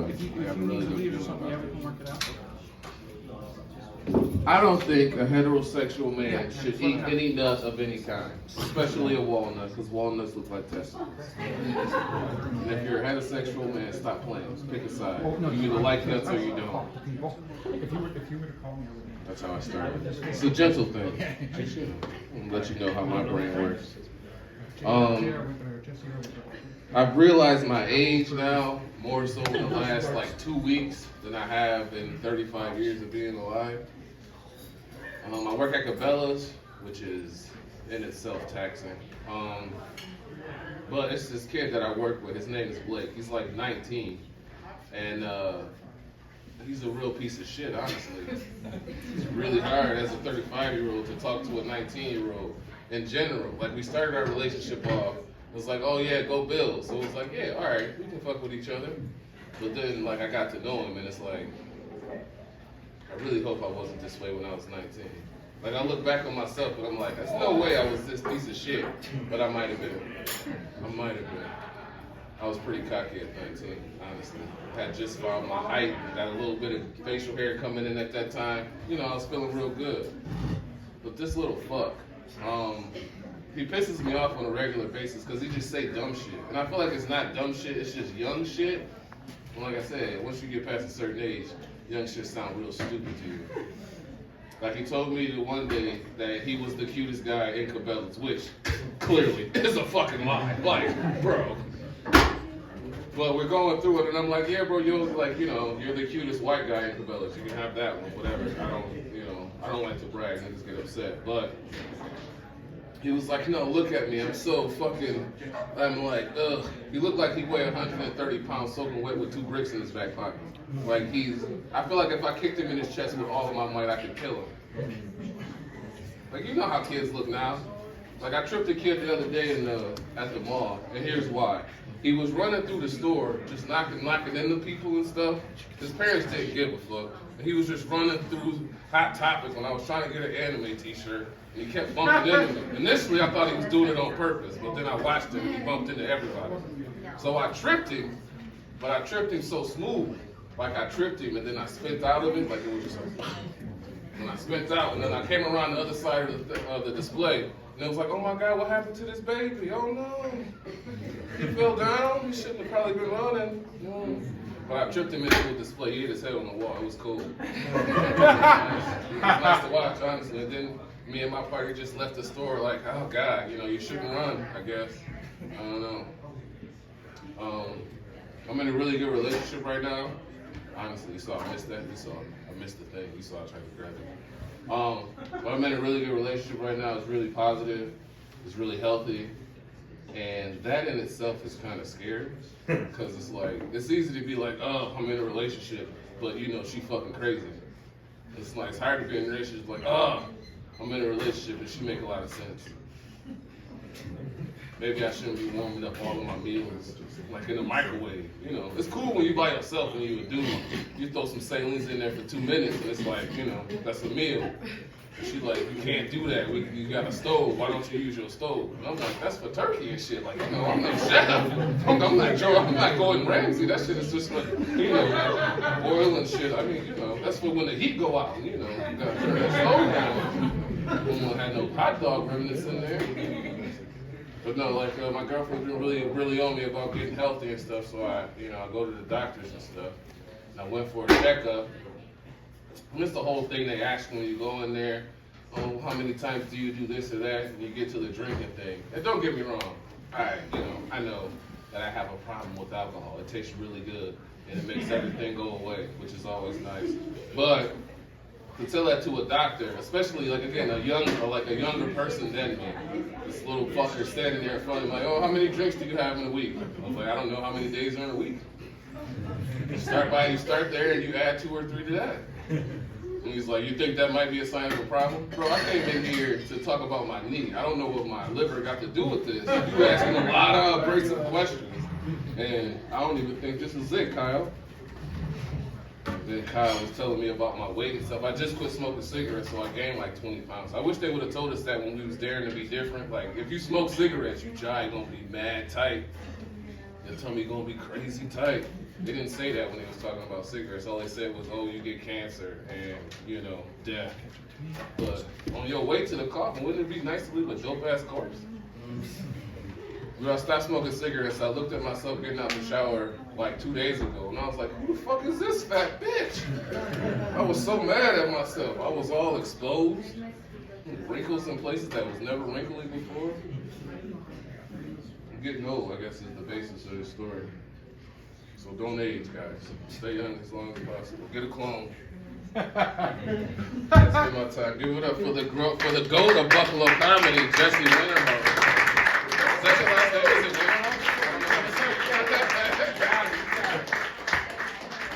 If you need to leave or something, yeah, we can work it out. I don't think a heterosexual man should eat any nut of any kind, especially a walnut, because walnuts look like testicles. And if you're a heterosexual man, stop playing. Pick a side. You either like nuts or you don't. If you were to call me, I would. That's how I started. It's a gentle thing. I'll let you know how my brain works. I've realized my age now more so in the last like 2 weeks than I have in 35 years of being alive. I work at Cabela's, which is in itself taxing. But it's this kid that I work with. His name is Blake. He's like 19, and he's a real piece of shit, honestly. It's really hard as a 35-year-old to talk to a 19-year-old in general. Like, we started our relationship off, it was like, oh yeah, go Bills. So it was like, yeah, all right, we can fuck with each other. But then, like, I got to know him, and it's like, I really hope I wasn't this way when I was 19. Like, I look back on myself, and I'm like, there's no way I was this piece of shit. But I might have been. I was pretty cocky at 19, honestly. Had just found my height, got a little bit of facial hair coming in at that time. You know, I was feeling real good. But this little fuck, he pisses me off on a regular basis because he just say dumb shit. And I feel like it's not dumb shit, it's just young shit. And like I said, once you get past a certain age, young shit sound real stupid to you. Like, he told me the one day that he was the cutest guy in Cabela's, which clearly is a fucking lie. Like, bro. But we're going through it, and I'm like, yeah, bro, you're like, you know, you're the cutest white guy in Cabela's. You can have that one, whatever. I don't like to brag, niggas get upset. But he was like, no, look at me. I'm like, ugh. He looked like he weighed 130 pounds soaking wet with 2 bricks in his back pocket. Like, I feel like if I kicked him in his chest with all of my might, I could kill him. Like, you know how kids look now. Like, I tripped a kid the other day at the mall, and here's why. He was running through the store, just knocking into people and stuff. His parents didn't give a fuck. And he was just running through Hot Topic when I was trying to get an anime t-shirt, and he kept bumping into me. Initially, I thought he was doing it on purpose, but then I watched him, and he bumped into everybody. So I tripped him, but I tripped him so smooth. Like, I tripped him, and then I spent out of it, like it was just like, and I spent out, and then I came around the other side of the display, and it was like, oh my God, what happened to this baby? Oh no, he fell down, he shouldn't have probably been running. But I tripped him into a display, he hit his head on the wall, it was cool. It was nice to watch, honestly. And then me and my partner just left the store like, oh God, you know, you shouldn't run, I guess. I don't know. I'm in a really good relationship right now. Honestly, you saw I missed that. I missed the thing. You saw I tried to grab it. But I'm in a really good relationship right now. It's really positive. It's really healthy. And that in itself is kind of scary. Because it's like, it's easy to be like, oh, I'm in a relationship. But, you know, she fucking crazy. It's like, it's hard to be in a relationship. Like, oh, I'm in a relationship and she make a lot of sense. Maybe I shouldn't be warming up all of my meals, like in the microwave. You know, it's cool when you by yourself and you a dude. You throw some salines in there for 2 minutes, and it's like, you know, that's a meal. And she like, you can't do that. You got a stove. Why don't you use your stove? And I'm like, that's for turkey and shit. Like, you know, I'm not chef. I'm not Gordon Ramsay. That shit is just like, you know, oil and shit. I mean, you know, that's for when the heat go out. You know, you gotta turn that stove down. We won't have no hot dog remnants in there. But no, like my girlfriend's been really on me about getting healthy and stuff, so I go to the doctors and stuff. And I went for a checkup. And it's the whole thing they ask when you go in there, oh, how many times do you do this or that, and you get to the drinking thing. And don't get me wrong, I know that I have a problem with alcohol. It tastes really good, and it makes everything go away, which is always nice. But to tell that to a doctor, especially like again a younger person than me, this little fucker standing there in front of me like, oh, how many drinks do you have in a week? I was like, I don't know how many days are in a week. You start there and you add 2 or 3 to that. And he's like, you think that might be a sign of a problem? Bro, I came in here to talk about my knee. I don't know what my liver got to do with this. You asking a lot of abrasive questions, and I don't even think this is it, Kyle. Then Kyle was telling me about my weight and stuff. I just quit smoking cigarettes, so I gained like 20 pounds. I wish they would have told us that when we was daring to be different. Like, if you smoke cigarettes, your jaw gonna be mad tight. Your tummy gonna be crazy tight. They didn't say that when they was talking about cigarettes. All they said was, oh, you get cancer and, you know, death. But on your way to the coffin, wouldn't it be nice to leave a dope-ass corpse? When I stopped smoking cigarettes, I looked at myself getting out the shower like 2 days ago, and I was like, who the fuck is this fat bitch? I was so mad at myself. I was all exposed, wrinkles in places that was never wrinkly before. I'm getting old, I guess, is the basis of this story. So don't age, guys. Stay young as long as possible. Get a clone. That's been my time. Give it up for the goat of Buffalo comedy, Jesse Wintermore. Is that your last name? Is it Wintermore?